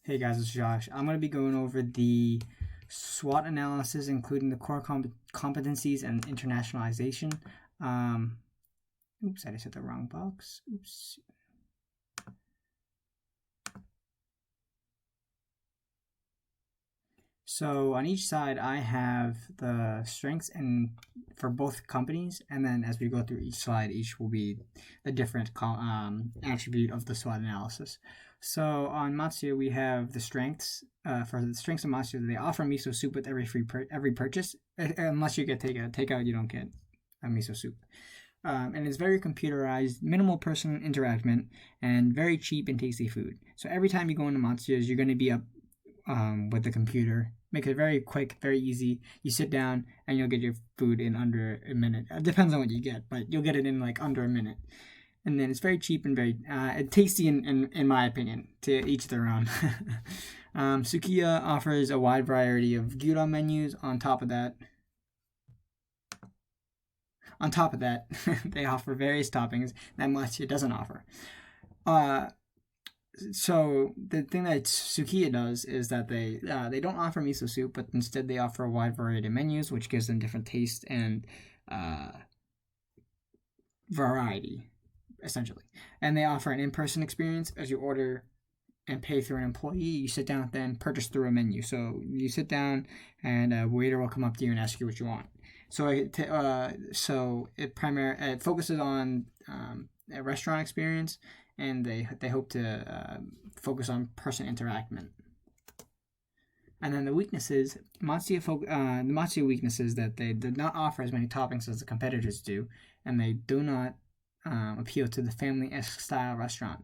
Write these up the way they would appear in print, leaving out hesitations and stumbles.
Hey guys, it's Josh. I'm going to be going over the SWOT analysis, including the core competencies and internationalization. Um, oops, I just hit the wrong box. Oops. So on each side, I have the strengths and for both companies, and then as we go through each slide, each will be a different attribute of the SWOT analysis. So on Matsuya, we have the strengths. For the strengths of Matsuya, they offer miso soup with every purchase. Unless you get takeout, you don't get a miso soup. And it's very computerized, minimal personal interaction, and very cheap and tasty food. So every time you go into Matsuya's, you're going to be up with the computer. Make it very quick, very easy. You sit down and you'll get your food in under a minute. It depends on what you get, but you'll get it in like under a minute. And then it's very cheap and very tasty, in my opinion. To each their own. Sukiya offers a wide variety of gyudon menus. On top of that, they offer various toppings that Matsuya doesn't offer. So the thing that Sukiya does is that they don't offer miso soup, but instead they offer a wide variety of menus, which gives them different taste and variety, essentially. And they offer an in-person experience as you order and pay through an employee. You sit down with them, purchase through a menu. So you sit down, and a waiter will come up to you and ask you what you want. So it focuses on a restaurant experience, and they hope to focus on person interaction. And then the weaknesses, the Matsuya weaknesses that they did not offer as many toppings as the competitors do, and they do not appeal to the family-esque style restaurant.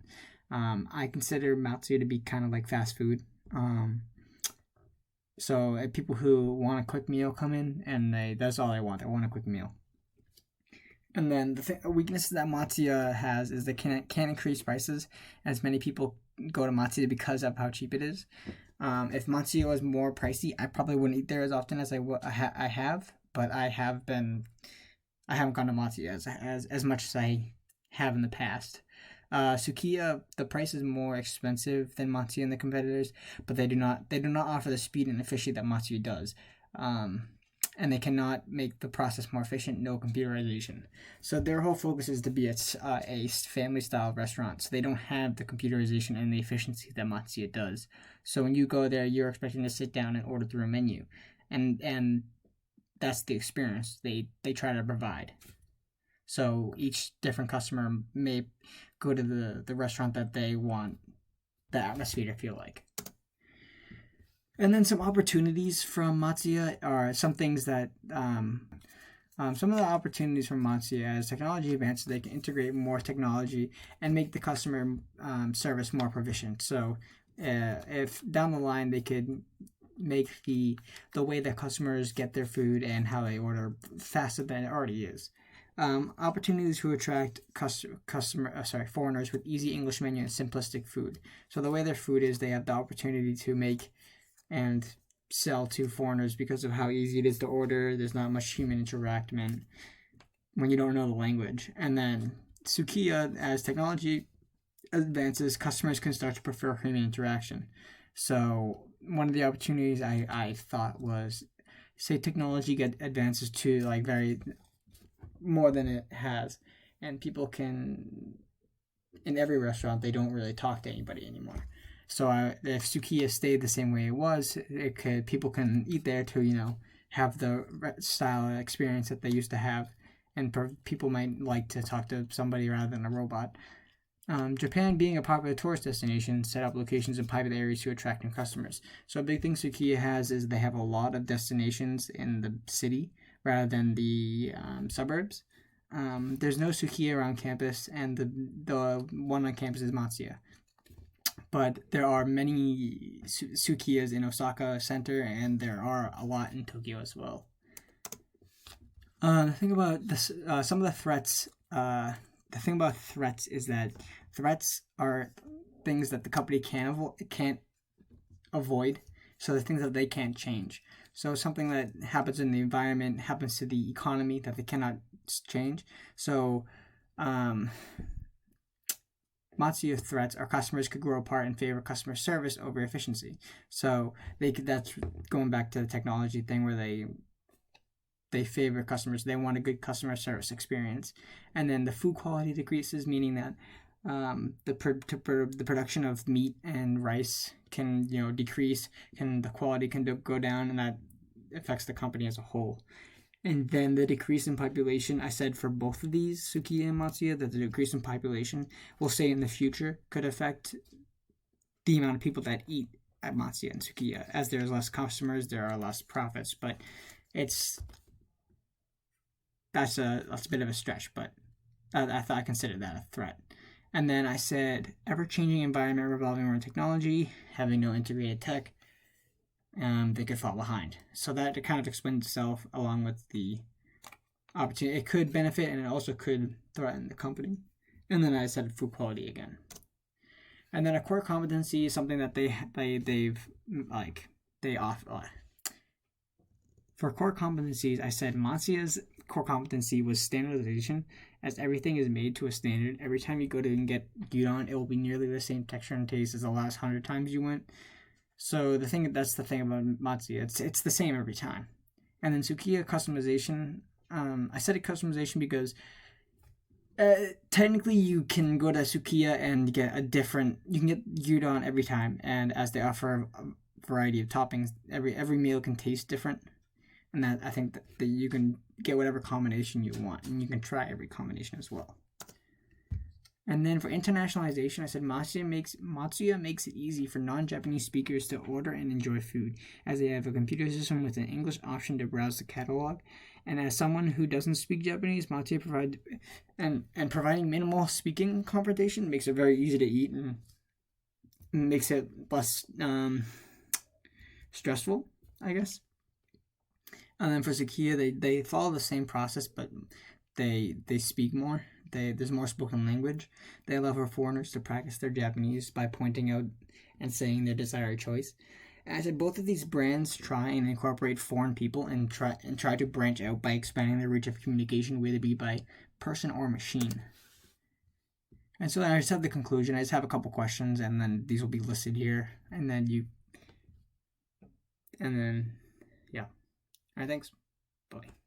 I consider Matsuya to be kind of like fast food. So people who want a quick meal come in, and that's all they want. They want a quick meal. And then the weaknesses that Matsuya has is they can't increase prices, as many people go to Matsuya because of how cheap it is. If Matsuya was more pricey, I probably wouldn't eat there as often as I have. But I haven't gone to Matsuya as much as I have in the past. Sukiya, the price is more expensive than Matsuya and the competitors, but they do not offer the speed and efficiency that Matsuya does. And they cannot make the process more efficient, no computerization. So their whole focus is to be a family-style restaurant, so they don't have the computerization and the efficiency that Matsuya does. So when you go there, you're expecting to sit down and order through a menu, and that's the experience they try to provide. So each different customer may go to the restaurant that they want the atmosphere to feel like. And then some opportunities from Matsuya are some things that some of the opportunities from Matsuya, as technology advances, they can integrate more technology and make the customer service more proficient. So if down the line they could make the way that customers get their food and how they order faster than it already is. Opportunities to attract foreigners with easy English menu and simplistic food. So the way their food is, they have the opportunity to make and sell to foreigners because of how easy it is to order. There's not much human interaction when you don't know the language. And then Sukiya, as technology advances, customers can start to prefer human interaction. So one of the opportunities I thought was, say technology advances to like very more than it has, and people can, in every restaurant, they don't really talk to anybody anymore. So if Sukiya stayed the same way it was, people can eat there to have the style experience that they used to have, and people might like to talk to somebody rather than a robot. Japan, being a popular tourist destination, set up locations in private areas to attract new customers. So a big thing Sukiya has is they have a lot of destinations in the city rather than the suburbs. There's no Sukiya around campus, and the one on campus is Matsuya. But there are many Sukiyas in Osaka Center, and there are a lot in Tokyo as well. The thing about this, some of the threats. The thing about threats is that threats are things that the company can't avoid. So the things that they can't change. So something that happens in the environment happens to the economy that they cannot change. So Matsuya threats, our customers could grow apart and favor customer service over efficiency. So that's going back to the technology thing where they favor customers. They want a good customer service experience. And then the food quality decreases, meaning that the production of meat and rice can decrease, the quality can go down, and that affects the company as a whole. And then the decrease in population, I said for both of these, Sukiya and Matsuya, that the decrease in population, we'll say in the future, could affect the amount of people that eat at Matsuya and Sukiya. As there's less customers, there are less profits. But that's a bit of a stretch, but I thought I considered that a threat. And then I said ever-changing environment revolving around technology, having no integrated tech, they could fall behind. So that kind of explains itself along with the opportunity. It could benefit and it also could threaten the company. And then I said food quality again. And then a core competency is something that they offer. For core competencies, I said Matsuya's core competency was standardization, as everything is made to a standard. Every time you go to and get gyudon, it will be nearly the same texture and taste as the last 100 times you went. So that's the thing about Matsuya. It's the same every time. And then Sukiya customization. I said customization because technically you can go to Sukiya and get you can get gyudon every time, and as they offer a variety of toppings, every meal can taste different. And that I think that you can get whatever combination you want, and you can try every combination as well. And then for internationalization, I said Matsuya makes it easy for non-Japanese speakers to order and enjoy food, as they have a computer system with an English option to browse the catalog. And as someone who doesn't speak Japanese, Matsuya providing minimal speaking confrontation makes it very easy to eat and makes it less stressful, I guess. And then for Sukiya, they follow the same process, but they speak more. There's more spoken language. They allow for foreigners to practice their Japanese by pointing out and saying their desired choice. And I said both of these brands try and incorporate foreign people and try to branch out by expanding their reach of communication, whether it be by person or machine. And so I just have the conclusion. I just have a couple questions, and then these will be listed here. And then yeah. All right, thanks. Bye.